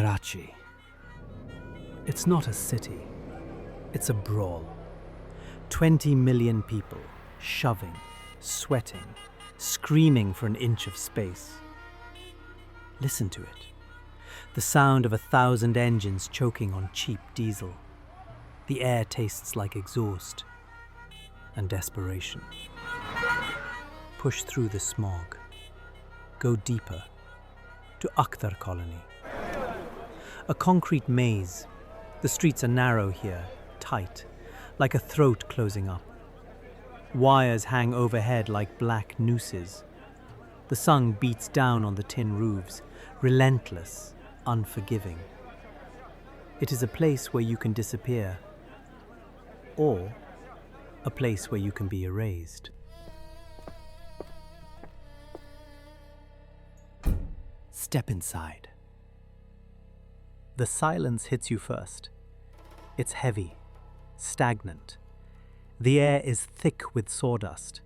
Karachi. It's not a city, it's a brawl. 20 million people, shoving, sweating, screaming for an inch of space. Listen to it. The sound of 1,000 engines choking on cheap diesel. The air tastes like exhaust and desperation. Push through the smog. Go deeper to Akhtar Colony. A concrete maze. The streets are narrow here, tight, like a throat closing up. Wires hang overhead like black nooses. The sun beats down on the tin roofs, relentless, unforgiving. It is a place where you can disappear, or a place where you can be erased. Step inside. The silence hits you first. It's heavy, stagnant. The air is thick with sawdust.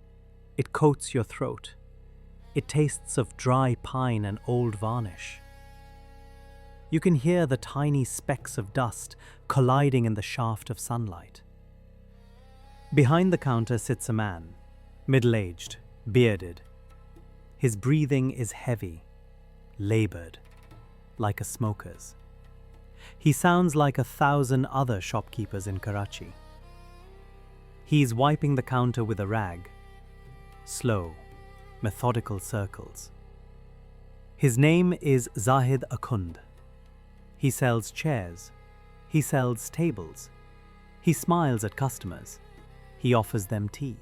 It coats your throat. It tastes of dry pine and old varnish. You can hear the tiny specks of dust colliding in the shaft of sunlight. Behind the counter sits a man, middle-aged, bearded. His breathing is heavy, labored, like a smoker's. He sounds like 1,000 other shopkeepers in Karachi. He's wiping the counter with a rag. Slow, methodical circles. His name is Zahid Akhund. He sells chairs. He sells tables. He smiles at customers. He offers them tea.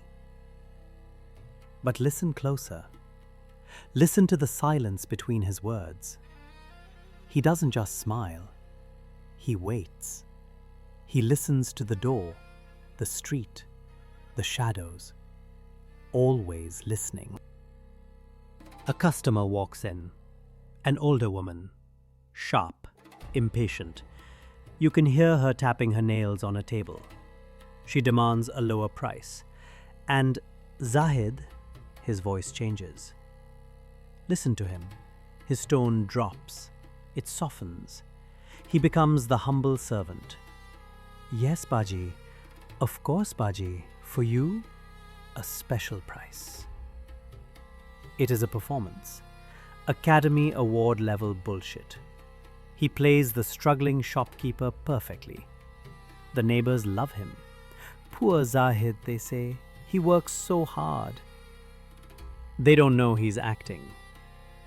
But listen closer. Listen to the silence between his words. He doesn't just smile. He waits. He listens to the door, the street, the shadows. Always listening. A customer walks in. An older woman. Sharp, impatient. You can hear her tapping her nails on a table. She demands a lower price. And Zahid, his voice changes. Listen to him. His tone drops. It softens. He becomes the humble servant. Yes, Baji. Of course, Baji. For you, a special price. It is a performance. Academy Award level bullshit. He plays the struggling shopkeeper perfectly. The neighbours love him. Poor Zahid, they say. He works so hard. They don't know he's acting.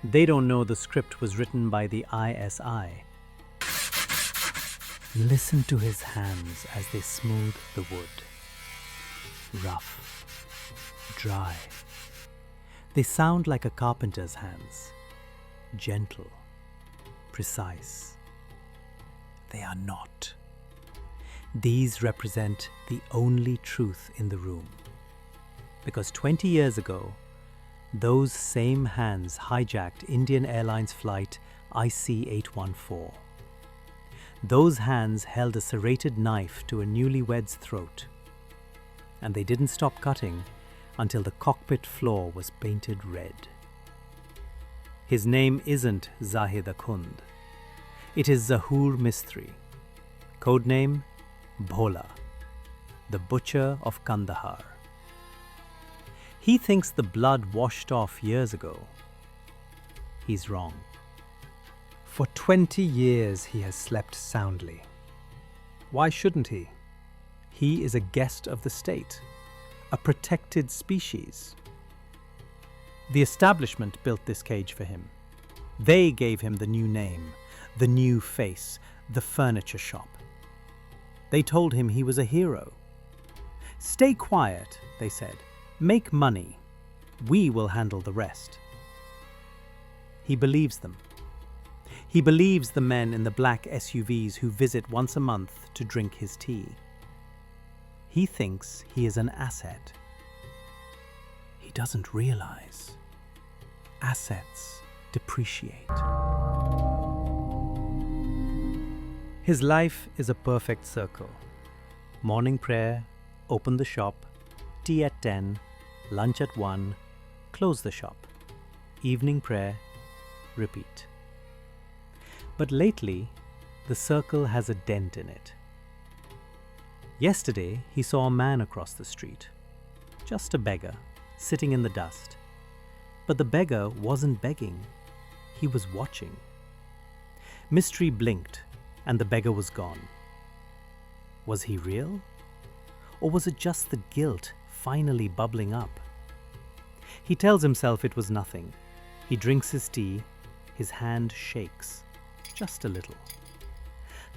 They don't know the script was written by the ISI. Listen to his hands as they smooth the wood. Rough, dry. They sound like a carpenter's hands. Gentle, precise. They are not. These represent the only truth in the room. Because 20 years ago, those same hands hijacked Indian Airlines flight IC-814. Those hands held a serrated knife to a newlywed's throat. And they didn't stop cutting until the cockpit floor was painted red. His name isn't Zahid Akhund. It is Zahoor Mistry. Codename Bhola, the butcher of Kandahar. He thinks the blood washed off years ago. He's wrong. For 20 years he has slept soundly. Why shouldn't he? He is a guest of the state, a protected species. The establishment built this cage for him. They gave him the new name, the new face, the furniture shop. They told him he was a hero. Stay quiet, they said. Make money. We will handle the rest. He believes them. He believes the men in the black SUVs who visit once a month to drink his tea. He thinks he is an asset. He doesn't realize. Assets depreciate. His life is a perfect circle. Morning prayer, open the shop, tea at 10, lunch at 1, close the shop. Evening prayer, repeat. But lately, the circle has a dent in it. Yesterday, he saw a man across the street. Just a beggar, sitting in the dust. But the beggar wasn't begging. He was watching. Mistry blinked, and the beggar was gone. Was he real? Or was it just the guilt finally bubbling up? He tells himself it was nothing. He drinks his tea. His hand shakes, just a little.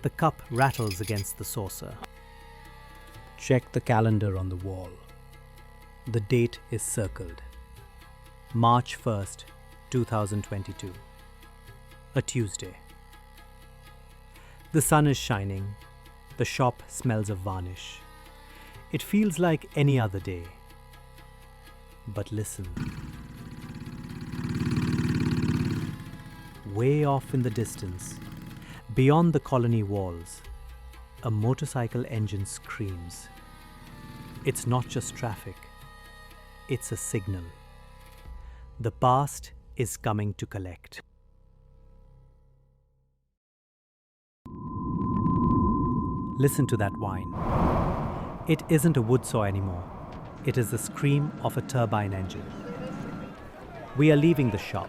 The cup rattles against the saucer. Check the calendar on the wall. The date is circled. March 1st, 2022. A Tuesday. The sun is shining. The shop smells of varnish. It feels like any other day. But listen. Way off in the distance, beyond the colony walls, a motorcycle engine screams. It's not just traffic. It's a signal. The past is coming to collect. Listen to that whine. It isn't a wood saw anymore. It is the scream of a turbine engine. We are leaving the shop.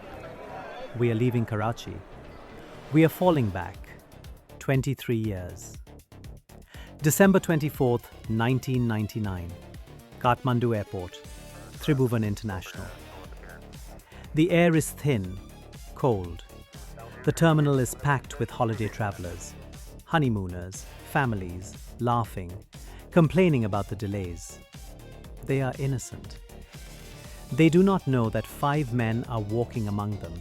We are leaving Karachi. We are falling back 23 years. December 24th, 1999. Kathmandu Airport, Tribhuvan International. The air is thin, cold. The terminal is packed with holiday travelers, honeymooners, families, laughing, complaining about the delays. They are innocent. They do not know that 5 men are walking among them,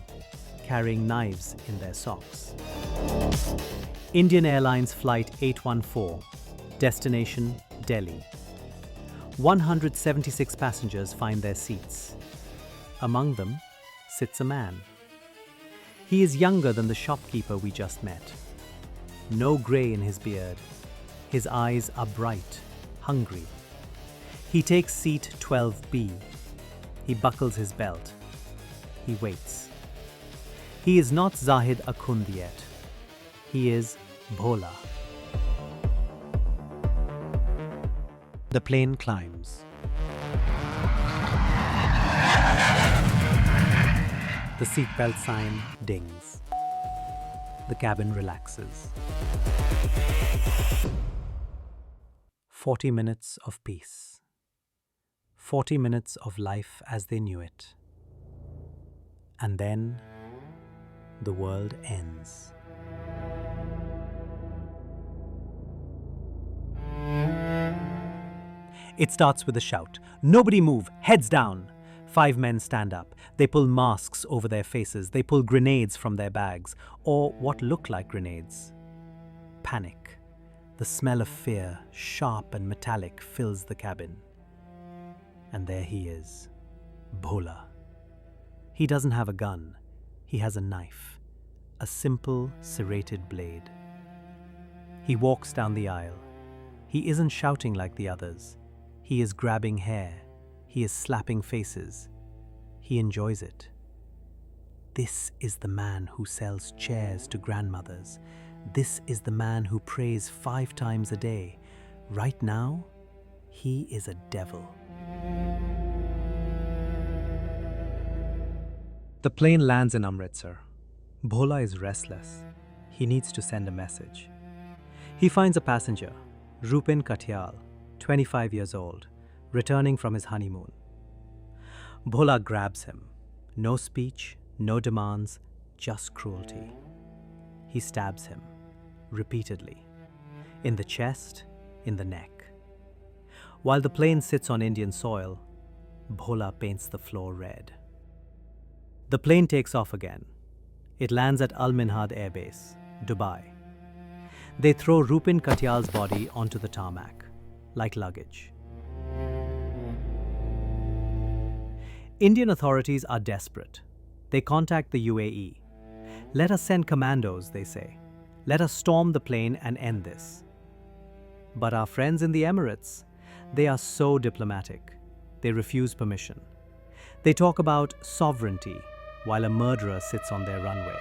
carrying knives in their socks. Indian Airlines Flight 814, destination Delhi. 176 passengers find their seats. Among them sits a man. He is younger than the shopkeeper we just met. No grey in his beard. His eyes are bright, hungry. He takes seat 12B. He buckles his belt. He waits. He is not Zahid yet. He is Bhola. The plane climbs. The seatbelt sign dings. The cabin relaxes. 40 minutes of peace. 40 minutes of life as they knew it. And then the world ends. It starts with a shout. Nobody move, heads down. 5 men stand up. They pull masks over their faces. They pull grenades from their bags, or what look like grenades. Panic. The smell of fear, sharp and metallic, fills the cabin. And there he is, Bhola. He doesn't have a gun. He has a knife, a simple, serrated blade. He walks down the aisle. He isn't shouting like the others. He is grabbing hair. He is slapping faces. He enjoys it. This is the man who sells chairs to grandmothers. This is the man who prays 5 times a day. Right now, he is a devil. The plane lands in Amritsar. Bhola is restless. He needs to send a message. He finds a passenger, Rupin Katyal, 25 years old, returning from his honeymoon. Bhola grabs him. No speech, no demands, just cruelty. He stabs him, repeatedly, in the chest, in the neck. While the plane sits on Indian soil, Bhola paints the floor red. The plane takes off again. It lands at Al Minhad Air Base, Dubai. They throw Rupin Katyal's body onto the tarmac, like luggage. Indian authorities are desperate. They contact the UAE. Let us send commandos, they say. Let us storm the plane and end this. But our friends in the Emirates, they are so diplomatic. They refuse permission. They talk about sovereignty while a murderer sits on their runway.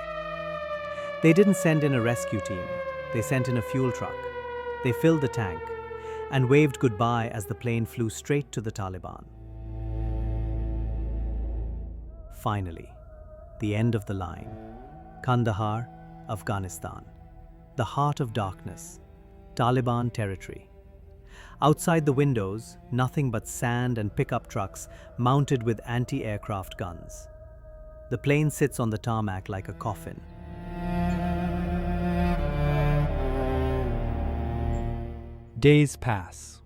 They didn't send in a rescue team. They sent in a fuel truck. They filled the tank and waved goodbye as the plane flew straight to the Taliban. Finally, the end of the line. Kandahar, Afghanistan. The heart of darkness. Taliban territory. Outside the windows, nothing but sand and pickup trucks mounted with anti-aircraft guns. The plane sits on the tarmac like a coffin. Days pass.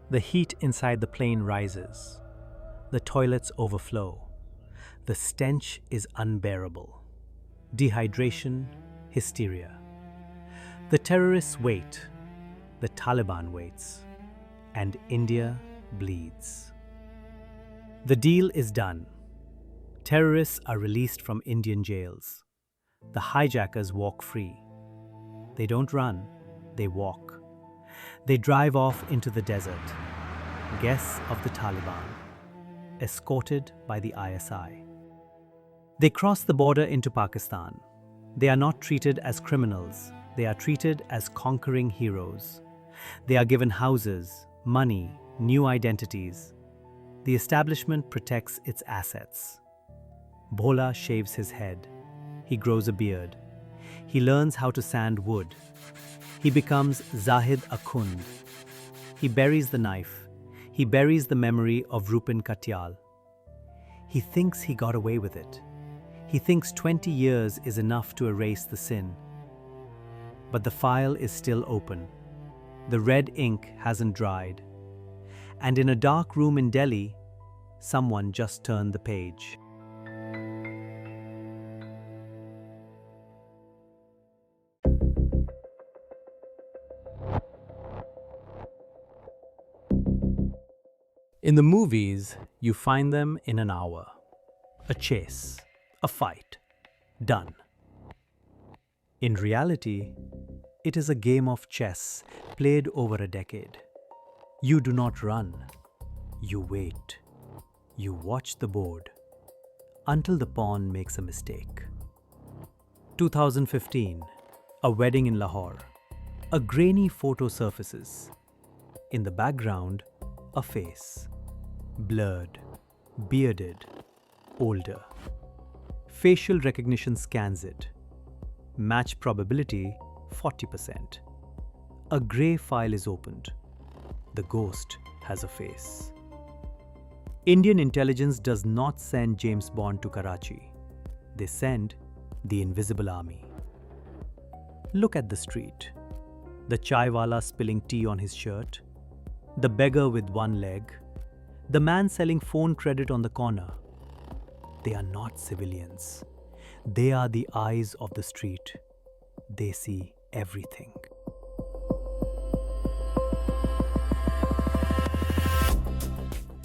The heat inside the plane rises. The toilets overflow. The stench is unbearable. Dehydration, hysteria. The terrorists wait. The Taliban waits. And India bleeds. The deal is done. Terrorists are released from Indian jails. The hijackers walk free. They don't run, they walk. They drive off into the desert, guests of the Taliban, escorted by the ISI. They cross the border into Pakistan. They are not treated as criminals, they are treated as conquering heroes. They are given houses, money, new identities. The establishment protects its assets. Bhola shaves his head. He grows a beard. He learns how to sand wood. He becomes Zahid a Khund. He buries the knife. He buries the memory of Rupin Katyal. He thinks he got away with it. He thinks 20 years is enough to erase the sin. But the file is still open. The red ink hasn't dried. And in a dark room in Delhi, someone just turned the page. In the movies, you find them in an hour. A chase, a fight, done. In reality, it is a game of chess played over a decade. You do not run. You wait. You watch the board until the pawn makes a mistake. 2015, a wedding in Lahore. A grainy photo surfaces. In the background, a face. Blurred, bearded, older. Facial recognition scans it. Match probability 40%. A grey file is opened. The ghost has a face. Indian intelligence does not send James Bond to Karachi. They send the invisible army. Look at the street. The chai-wallahs spilling tea on his shirt. The beggar with one leg. The man selling phone credit on the corner. They are not civilians. They are the eyes of the street. They see everything.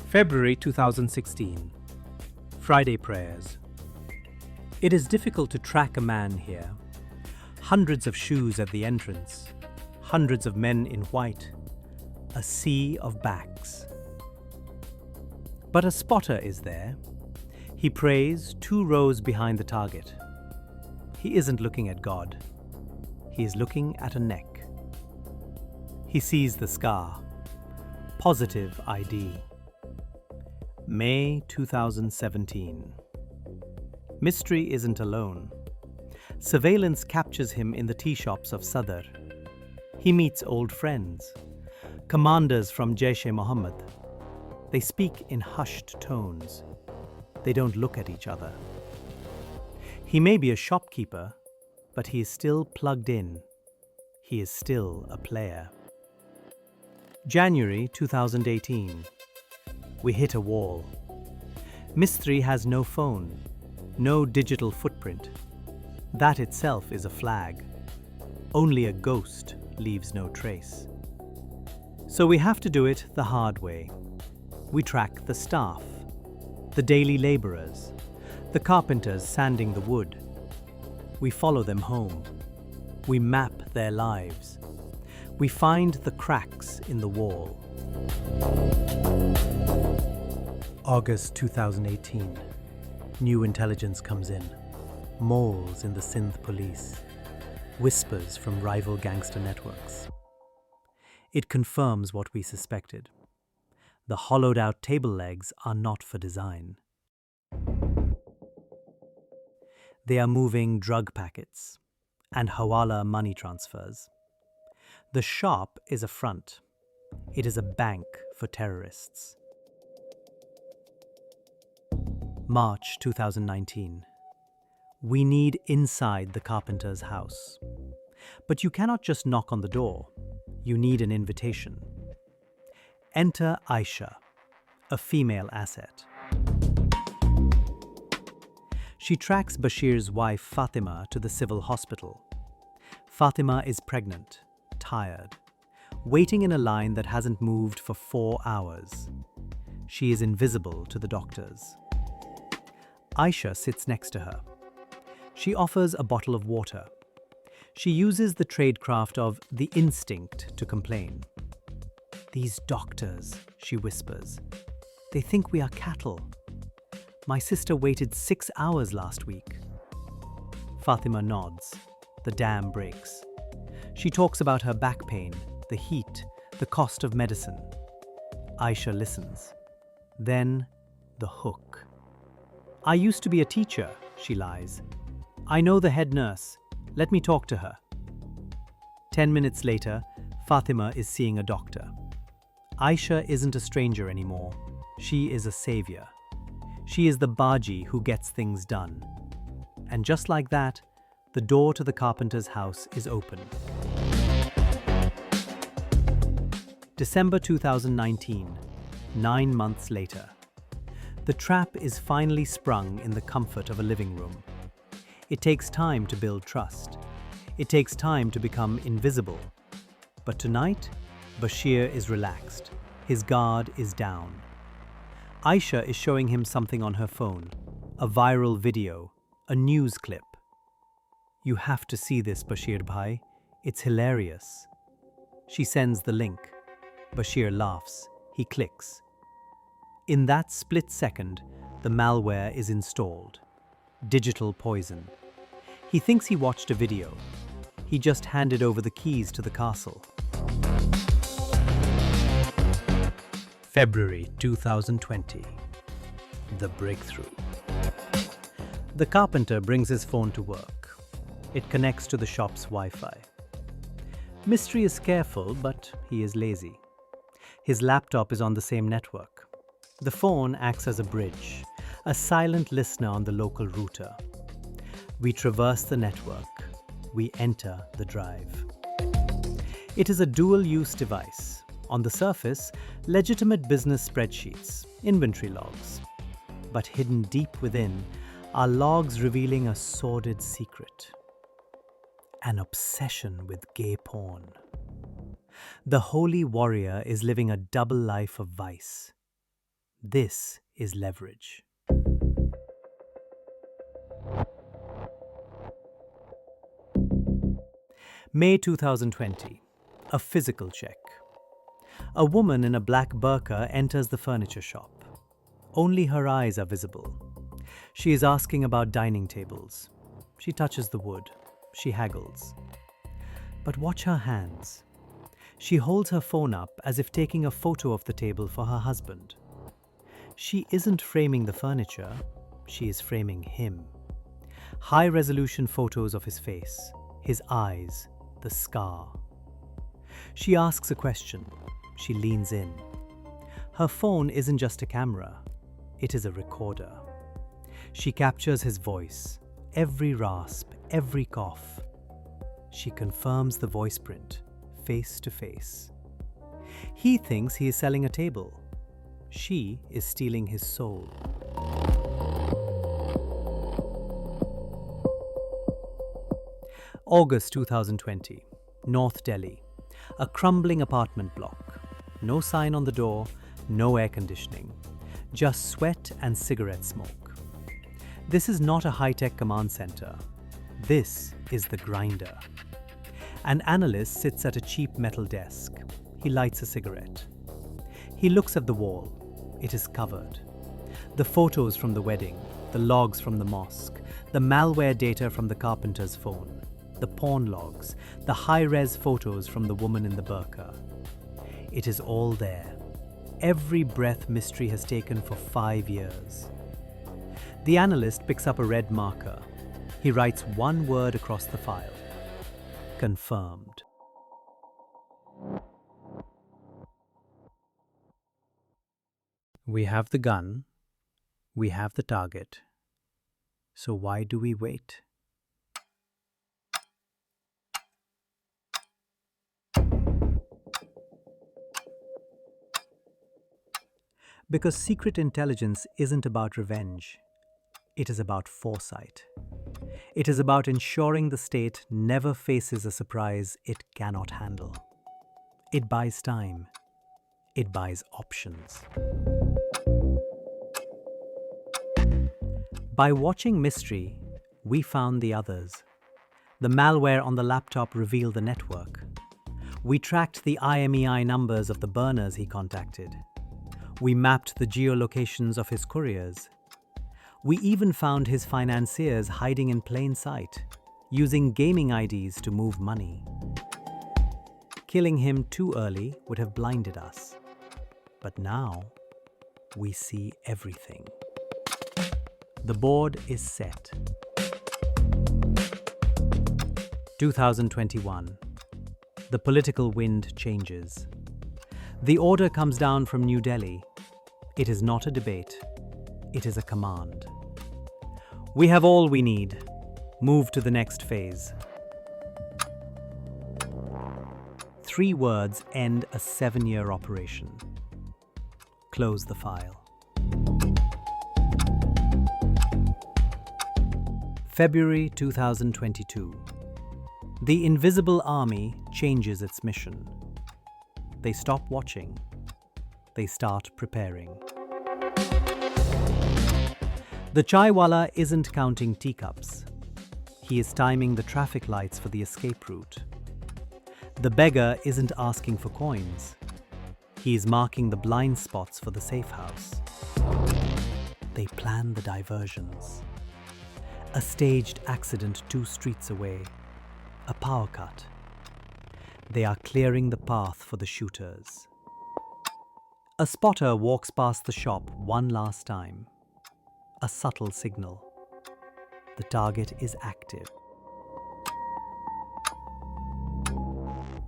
February 2016. Friday prayers. It is difficult to track a man here. Hundreds of shoes at the entrance. Hundreds of men in white. A sea of backs. But a spotter is there. He prays 2 rows behind the target. He isn't looking at God. He is looking at a neck. He sees the scar. Positive ID. May 2017. Mistry isn't alone. Surveillance captures him in the tea shops of Sadr. He meets old friends, commanders from Jaish-e-Mohammed. They speak in hushed tones. They don't look at each other. He may be a shopkeeper, but he is still plugged in. He is still a player. January 2018. We hit a wall. Mistry has no phone, no digital footprint. That itself is a flag. Only a ghost leaves no trace. So we have to do it the hard way. We track the staff, the daily labourers, the carpenters sanding the wood. We follow them home. We map their lives. We find the cracks in the wall. August 2018. New intelligence comes in. Moles in the Sindh police. whispers from rival gangster networks. It confirms what we suspected. The hollowed-out table legs are not for design. They are moving drug packets and hawala money transfers. The shop is a front. It is a bank for terrorists. March 2019. We need inside the carpenter's house. But you cannot just knock on the door. You need an invitation. Enter Aisha, a female asset. She tracks Bashir's wife Fatima to the civil hospital. Fatima is pregnant, tired, waiting in a line that hasn't moved for 4 hours. She is invisible to the doctors. Aisha sits next to her. She offers a bottle of water. She uses the tradecraft of the instinct to complain. "These doctors," she whispers, "they think we are cattle. My sister waited 6 hours last week." Fatima nods. The dam breaks. She talks about her back pain, the heat, the cost of medicine. Aisha listens. Then, the hook. "I used to be a teacher," she lies. "I know the head nurse. Let me talk to her." 10 minutes later, Fatima is seeing a doctor. Aisha isn't a stranger anymore. She is a savior. She is the Baji who gets things done. And just like that, the door to the carpenter's house is open. December 2019, 9 months later. The trap is finally sprung in the comfort of a living room. It takes time to build trust. It takes time to become invisible. But tonight, Bashir is relaxed. His guard is down. Aisha is showing him something on her phone, a viral video, a news clip. "You have to see this, Bashir bhai. It's hilarious." She sends the link. Bashir laughs. He clicks. In that split second, the malware is installed. Digital poison. He thinks he watched a video. He just handed over the keys to the castle. February 2020. The breakthrough. The carpenter brings his phone to work. It connects to the shop's Wi-Fi. Mistry is careful, but he is lazy. His laptop is on the same network. The phone acts as a bridge, a silent listener on the local router. We traverse the network. We enter the drive. It is a dual-use device. On the surface, legitimate business spreadsheets, inventory logs. But hidden deep within are logs revealing a sordid secret. An obsession with gay porn. The holy warrior is living a double life of vice. This is leverage. May 2020. A physical check. A woman in a black burqa enters the furniture shop. Only her eyes are visible. She is asking about dining tables. She touches the wood. She haggles. But watch her hands. She holds her phone up as if taking a photo of the table for her husband. She isn't framing the furniture. She is framing him. High-resolution photos of his face, his eyes, the scar. She asks a question. She leans in. Her phone isn't just a camera. It is a recorder. She captures his voice, every rasp, every cough. She confirms the voice print, face to face. He thinks he is selling a table. She is stealing his soul. August 2020, North Delhi. A crumbling apartment block. No sign on the door, no air conditioning. Just sweat and cigarette smoke. This is not a high-tech command center. This is the grinder. An analyst sits at a cheap metal desk. He lights a cigarette. He looks at the wall. It is covered. The photos from the wedding, the logs from the mosque, the malware data from the carpenter's phone. the porn logs, the high-res photos from the woman in the burqa. It is all there. Every breath Mistry has taken for 5 years. The analyst picks up a red marker. He writes one word across the file. Confirmed. We have the gun. We have the target. So why do we wait? Because secret intelligence isn't about revenge. It is about foresight. It is about ensuring the state never faces a surprise it cannot handle. It buys time. It buys options. By watching Mistry, we found the others. The malware on the laptop revealed the network. We tracked the IMEI numbers of the burners he contacted. We mapped the geolocations of his couriers. We even found his financiers hiding in plain sight, using gaming IDs to move money. Killing him too early would have blinded us. But now, we see everything. The board is set. 2021. The political wind changes. The order comes down from New Delhi. It is not a debate. It is a command. We have all we need. Move to the next phase. 3 words end a 7-year operation. Close the file. February 2022. The invisible army changes its mission. They stop watching. They start preparing. The chai-wallah isn't counting teacups. He is timing the traffic lights for the escape route. The beggar isn't asking for coins. He is marking the blind spots for the safe house. They plan the diversions. A staged accident 2 streets away. A power cut. They are clearing the path for the shooters. A spotter walks past the shop one last time. A subtle signal. The target is active.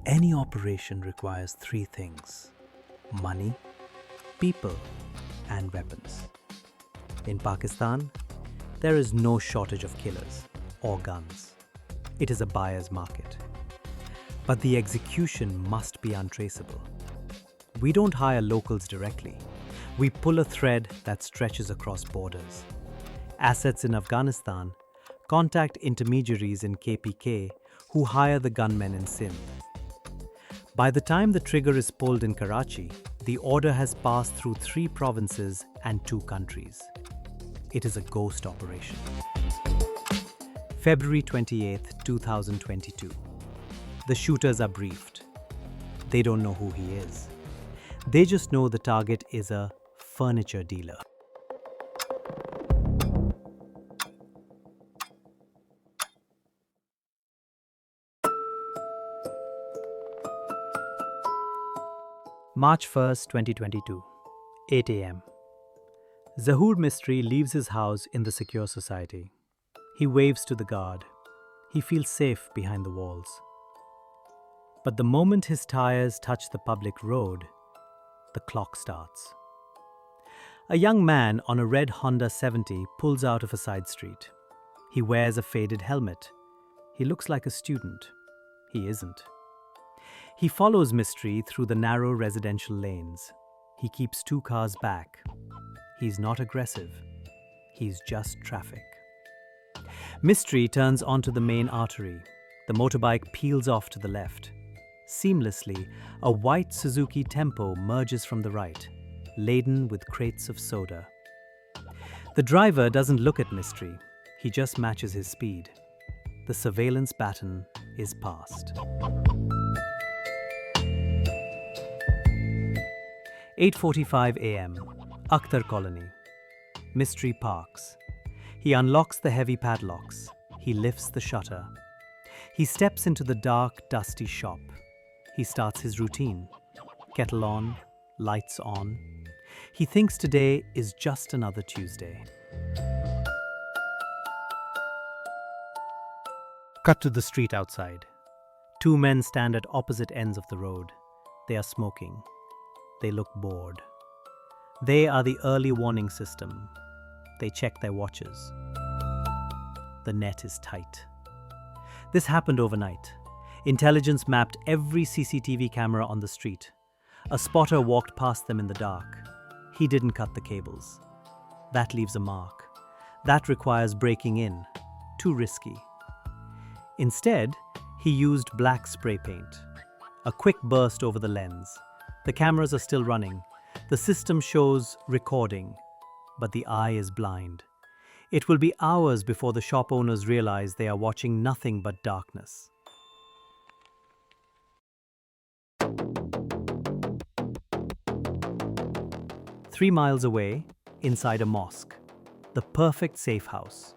Any operation requires 3 things: money, people, and weapons. In Pakistan, there is no shortage of killers or guns. It is a buyer's market. But the execution must be untraceable. We don't hire locals directly. We pull a thread that stretches across borders. Assets in Afghanistan contact intermediaries in KPK who hire the gunmen in Sindh. By the time the trigger is pulled in Karachi, the order has passed through 3 provinces and 2 countries. It is a ghost operation. February 28th, 2022. The shooters are briefed. They don't know who he is. They just know the target is a furniture dealer. March 1st, 2022, 8 a.m. Zahoor Mistry leaves his house in the secure society. He waves to the guard. He feels safe behind the walls. But the moment his tires touch the public road, the clock starts. A young man on a red Honda 70 pulls out of a side street. He wears a faded helmet. He looks like a student. He isn't. He follows Mistry through the narrow residential lanes. He keeps 2 cars back. He's not aggressive. He's just traffic. Mistry turns onto the main artery. The motorbike peels off to the left. Seamlessly, a white Suzuki Tempo merges from the right, laden with crates of soda. The driver doesn't look at Mistry. He just matches his speed. The surveillance baton is passed. 8:45 a.m. Akhtar Colony. Mistry parks. He unlocks the heavy padlocks. He lifts the shutter. He steps into the dark, dusty shop. He starts his routine. Kettle on, lights on. He thinks today is just another Tuesday. Cut to the street outside. Two men stand at opposite ends of the road. They are smoking. They look bored. They are the early warning system. They check their watches. The net is tight. This happened overnight. Intelligence mapped every CCTV camera on the street. A spotter walked past them in the dark. He didn't cut the cables. That leaves a mark. That requires breaking in. Too risky. Instead, he used black spray paint. A quick burst over the lens. The cameras are still running. The system shows recording, but the eye is blind. It will be hours before the shop owners realize they are watching nothing but darkness. Three miles away, inside a mosque, the perfect safe house.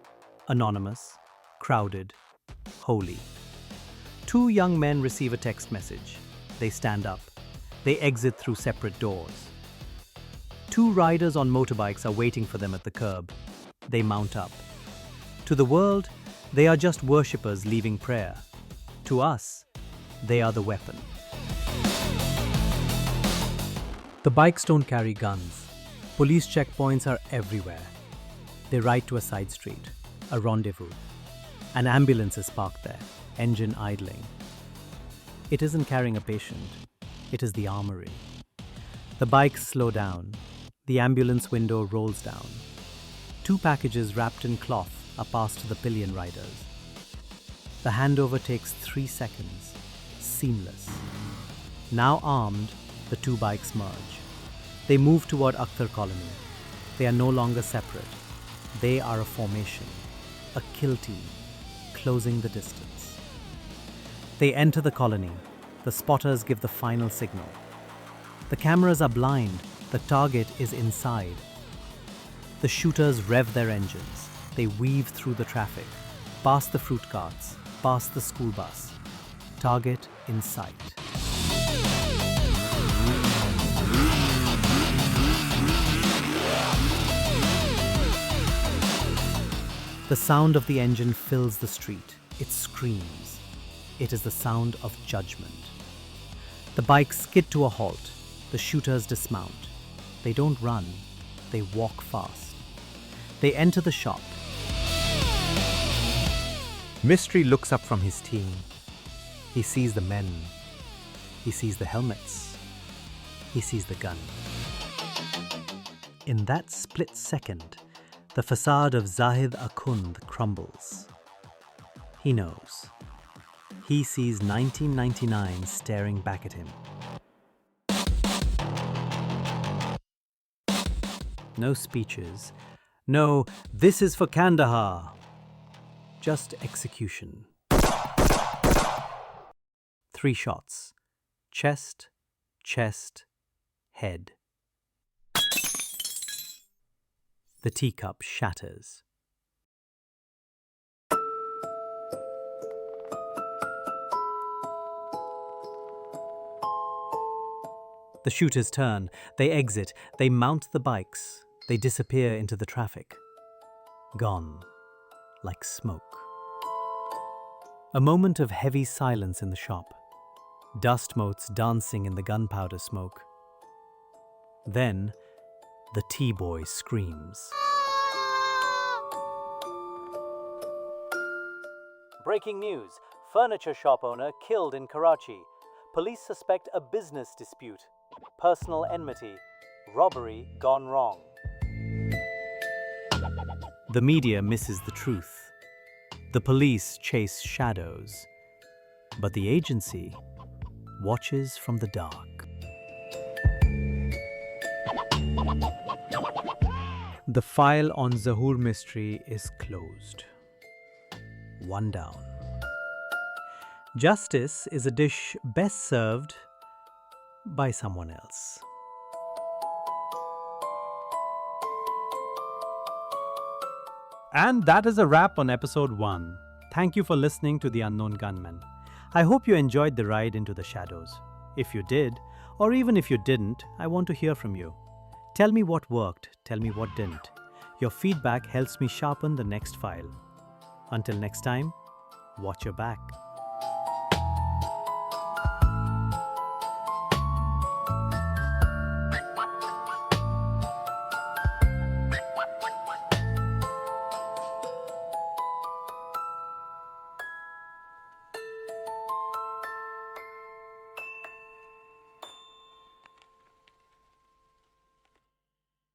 Anonymous, crowded, holy. Two young men receive a text message. They stand up. They exit through separate doors. Two riders on motorbikes are waiting for them at the curb. They mount up. To the world, they are just worshippers leaving prayer. To us, they are the weapon. The bikes don't carry guns. Police checkpoints are everywhere. They ride to a side street, a rendezvous. An ambulance is parked there, engine idling. It isn't carrying a patient. It is the armory. The bikes slow down. The ambulance window rolls down. Two packages wrapped in cloth are passed to the pillion riders. The handover takes 3 seconds. Seamless. Now armed, the two bikes merge. They move toward Akhtar Colony. They are no longer separate. They are a formation, a kill team, closing the distance. They enter the colony. The spotters give the final signal. The cameras are blind. The target is inside. The shooters rev their engines. They weave through the traffic, past the fruit carts, past the school bus. Target in sight. The sound of the engine fills the street. It screams. It is the sound of judgment. The bikes skid to a halt. The shooters dismount. They don't run. They walk fast. They enter the shop. Mistry looks up from his team. He sees the men. He sees the helmets. He sees the gun. In that split second, the facade of Zahid crumbles. He knows. He sees 1999 staring back at him. No speeches. No, this is for Kandahar. Just execution. 3 shots. Chest, chest, head. The teacup shatters. The shooters turn. They exit. They mount the bikes. They disappear into the traffic. Gone, like smoke. A moment of heavy silence in the shop. Dust motes dancing in the gunpowder smoke. Then, the T-boy screams. Breaking news. Furniture shop owner killed in Karachi. Police suspect a business dispute. Personal enmity. Robbery gone wrong. The media misses the truth. The police chase shadows. But the agency watches from the dark. The file on Zahoor Mistry is closed. One down. Justice is a dish best served by someone else. And that is a wrap on episode 1. thank you for listening to The Unknown Gunman. I hope you enjoyed the ride into the shadows. If you did, or even if you didn't, I want to hear from you. Tell me what worked, tell me what didn't. Your feedback helps me sharpen the next file. Until next time, watch your back.